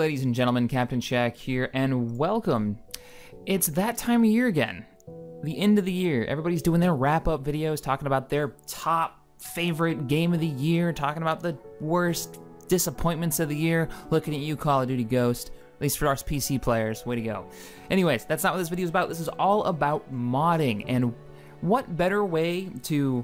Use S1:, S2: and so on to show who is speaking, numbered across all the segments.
S1: ladies and gentlemen, Captain Shaq here, and welcome. It's that time of year again, the end of the year. Everybody's doing their wrap-up videos, talking about their top favorite game of the year, talking about the worst disappointments of the year. Looking at you, Call of Duty Ghost, at least for us PC players, way to go. Anyways, that's not what this video is about. This is all about modding, and what better way to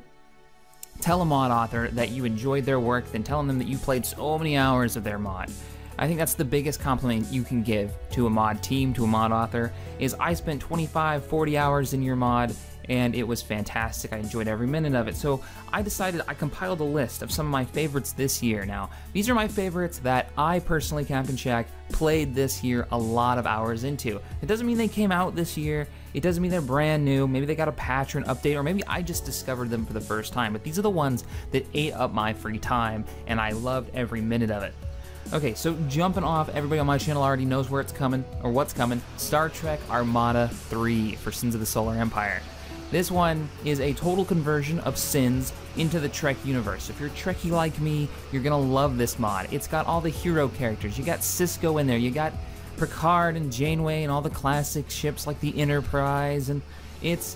S1: tell a mod author that you enjoyed their work than telling them that you played so many hours of their mod. I think that's the biggest compliment you can give to a mod team, to a mod author, is I spent 25, 40 hours in your mod, and it was fantastic. I enjoyed every minute of it. So I decided, I compiled a list of some of my favorites this year. Now, these are my favorites that I personally, Captain Shaq, played this year a lot of hours into. It doesn't mean they came out this year. It doesn't mean they're brand new. Maybe they got a patch or an update, or maybe I just discovered them for the first time. But these are the ones that ate up my free time, and I loved every minute of it. Okay, so jumping off, everybody on my channel already knows where it's coming, or what's coming. Star Trek Armada 3 for Sins of the Solar Empire. This one is a total conversion of Sins into the Trek universe. If you're Trekkie like me, you're gonna love this mod. It's got all the hero characters. You got Cisco in there, you got Picard and Janeway and all the classic ships like the Enterprise, and it's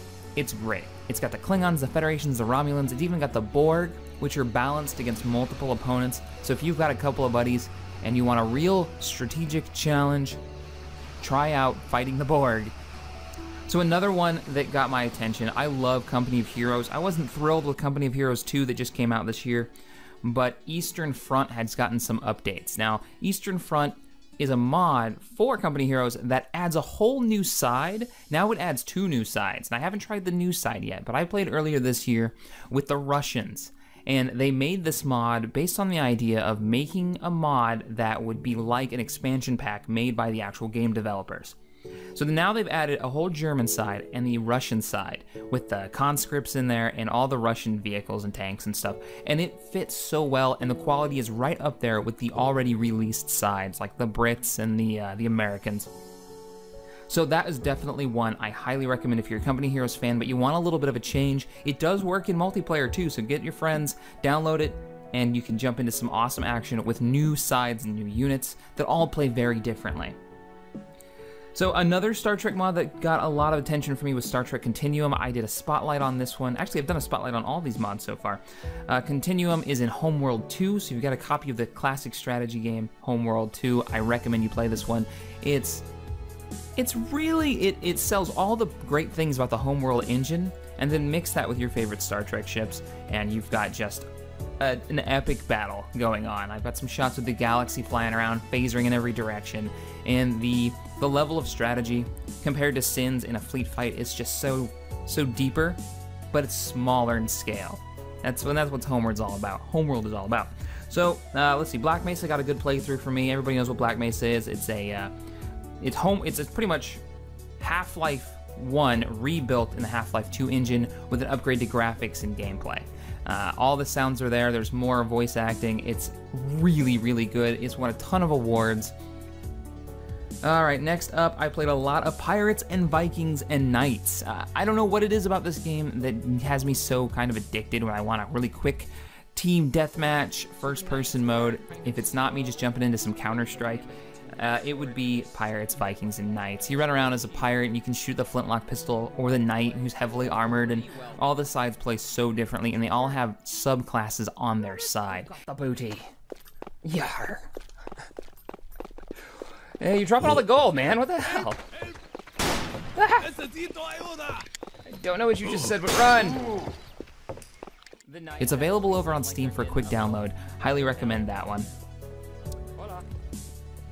S1: great. It's got the Klingons, the Federations, the Romulans. It's even got the Borg, which are balanced against multiple opponents. So if you've got a couple of buddies and you want a real strategic challenge, try out fighting the Borg. So another one that got my attention, I love Company of Heroes. I wasn't thrilled with Company of Heroes 2 that just came out this year, but Eastern Front has gotten some updates. Now, Eastern Front is a mod for Company Heroes that adds a whole new side. Now it adds 2 new sides, and I haven't tried the new side yet, but I played earlier this year with the Russians, and they made this mod based on the idea of making a mod that would be like an expansion pack made by the actual game developers. So now they've added a whole German side and the Russian side with the conscripts in there and all the Russian vehicles and tanks and stuff, and it fits so well, and the quality is right up there with the already released sides like the Brits and the Americans. So that is definitely one I highly recommend if you're a Company Heroes fan, but you want a little bit of a change. It does work in multiplayer too, so get your friends, download it, and you can jump into some awesome action with new sides and new units that all play very differently. So another Star Trek mod that got a lot of attention for me was Star Trek Continuum. I did a spotlight on this one. Actually, I've done a spotlight on all these mods so far. Continuum is in Homeworld 2, so if you've got a copy of the classic strategy game, Homeworld 2, I recommend you play this one. It sells all the great things about the Homeworld engine, and then mix that with your favorite Star Trek ships, and you've got just an epic battle going on. I've got some shots of the galaxy flying around, phasing in every direction, and the level of strategy compared to Sins in a fleet fight is just so deeper, but it's smaller in scale. That's what Homeworld's all about. Homeworld is all about. So let's see. Black Mesa got a good playthrough for me. Everybody knows what Black Mesa is. It's pretty much Half-Life 1 rebuilt in the Half-Life 2 engine with an upgrade to graphics and gameplay. All the sounds are there. There's more voice acting. It's really, really good. It's won a ton of awards. Alright, next up, I played a lot of Pirates and Vikings and Knights. I don't know what it is about this game that has me so kind of addicted when I want a really quick team deathmatch, first-person mode. If it's not me just jumping into some Counter-Strike, it would be Pirates, Vikings, and Knights. You run around as a pirate and you can shoot the flintlock pistol or the knight who's heavily armored, and all the sides play so differently, and they all have subclasses on their side. The booty. Yar. Hey, you're dropping all the gold, man. What the hell? I don't know what you just said, but run! It's available over on Steam for a quick download. Highly recommend that one.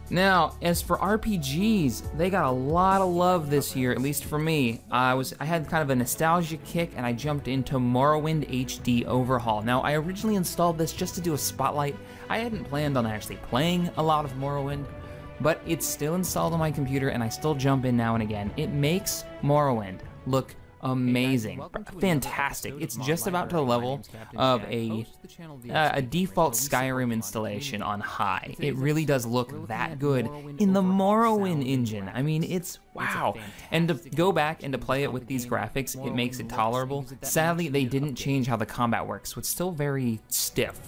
S1: Now, as for RPGs, they got a lot of love this year, at least for me. I had kind of a nostalgia kick, and I jumped into Morrowind HD Overhaul. Now, I originally installed this just to do a spotlight. I hadn't planned on actually playing a lot of Morrowind, but it's still installed on my computer, and I still jump in now and again. It makes Morrowind look amazing, fantastic. It's just about to the level of a default Skyrim installation on high. It really does look that good in the Morrowind engine. I mean, it's wow. And to go back and to play it with these graphics, it makes it tolerable. Sadly, they didn't change how the combat works, so it's still very stiff.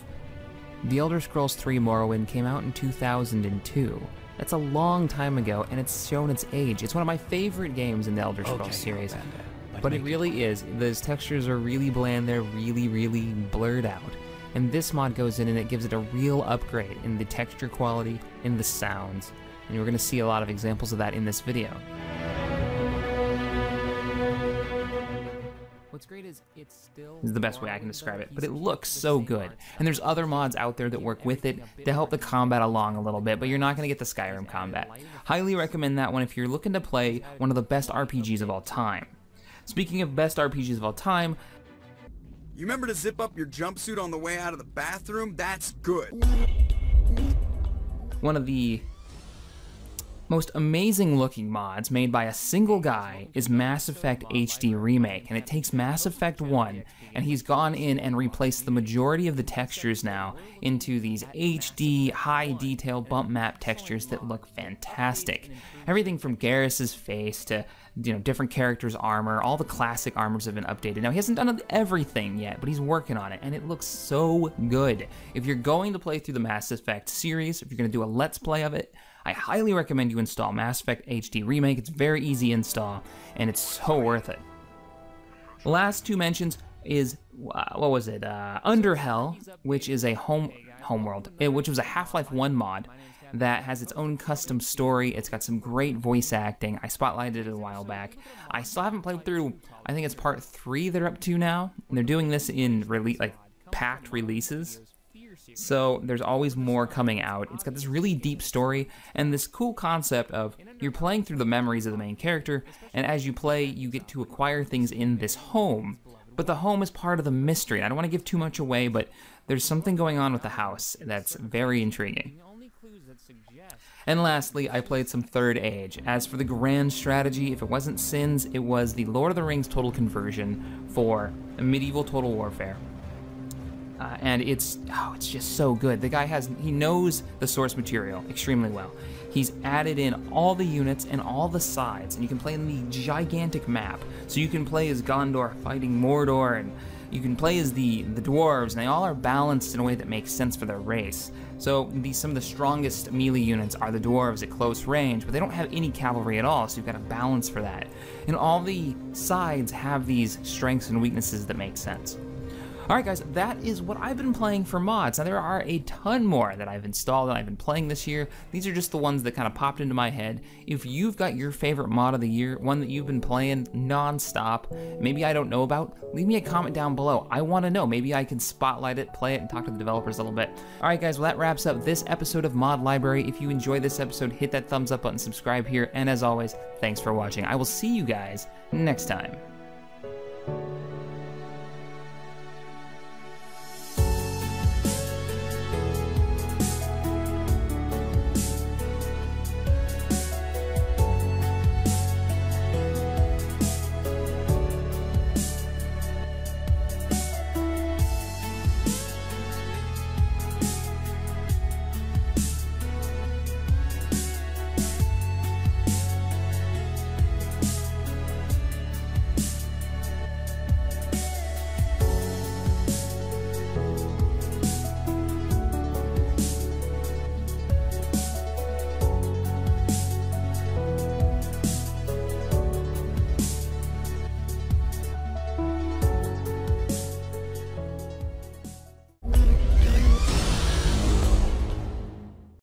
S1: The Elder Scrolls 3 Morrowind came out in 2002. That's a long time ago, and it's shown its age. It's one of my favorite games in the Elder Scrolls series. But it really is. Those textures are really bland, they're really blurred out. And this mod goes in and it gives it a real upgrade in the texture quality, in the sounds. And we're going to see a lot of examples of that in this video. What's great is it's still... This is the best way I can describe it, but it looks so good. And there's other mods out there that work with it to help the combat along a little bit, but you're not going to get the Skyrim combat. Highly recommend that one if you're looking to play one of the best RPGs of all time. Speaking of best RPGs of all time...
S2: You remember to zip up your jumpsuit on the way out of the bathroom? That's good.
S1: One of the most amazing looking mods made by a single guy is Mass Effect HD Remake, and it takes Mass Effect 1 and he's gone in and replaced the majority of the textures now into these HD high detail bump map textures that look fantastic. Everything from Garrus's face to different characters' armor, all the classic armors have been updated. Now he hasn't done everything yet, but he's working on it and it looks so good. If you're going to play through the Mass Effect series, if you're going to do a Let's Play of it, I highly recommend you install Mass Effect HD Remake. It's very easy install, and it's so worth it. The last two mentions is, what was it? Underhell, which is a Homeworld, which was a Half-Life 1 mod that has its own custom story. It's got some great voice acting. I spotlighted it a while back. I still haven't played through, I think it's part 3 they're up to now, and they're doing this in packed releases. So there's always more coming out. It's got this really deep story and this cool concept of you're playing through the memories of the main character, and as you play, you get to acquire things in this home. But the home is part of the mystery. I don't want to give too much away, but there's something going on with the house that's very intriguing. And lastly, I played some Third Age. As for the grand strategy, if it wasn't Sins, it was the Lord of the Rings total conversion for medieval Total Warfare. And it's just so good. The guy he knows the source material extremely well. He's added in all the units and all the sides, and you can play in the gigantic map. So you can play as Gondor fighting Mordor, and you can play as the dwarves, and they all are balanced in a way that makes sense for their race. So some of the strongest melee units are the dwarves at close range, but they don't have any cavalry at all, so you've got to balance for that. And all the sides have these strengths and weaknesses that make sense. Alright guys, that is what I've been playing for mods. Now there are a ton more that I've installed and I've been playing this year. These are just the ones that kind of popped into my head. If you've got your favorite mod of the year, one that you've been playing non-stop, maybe I don't know about, leave me a comment down below. I want to know. Maybe I can spotlight it, play it, and talk to the developers a little bit. Alright guys, well that wraps up this episode of Mod Library. If you enjoyed this episode, hit that thumbs up button, subscribe here, and as always, thanks for watching. I will see you guys next time.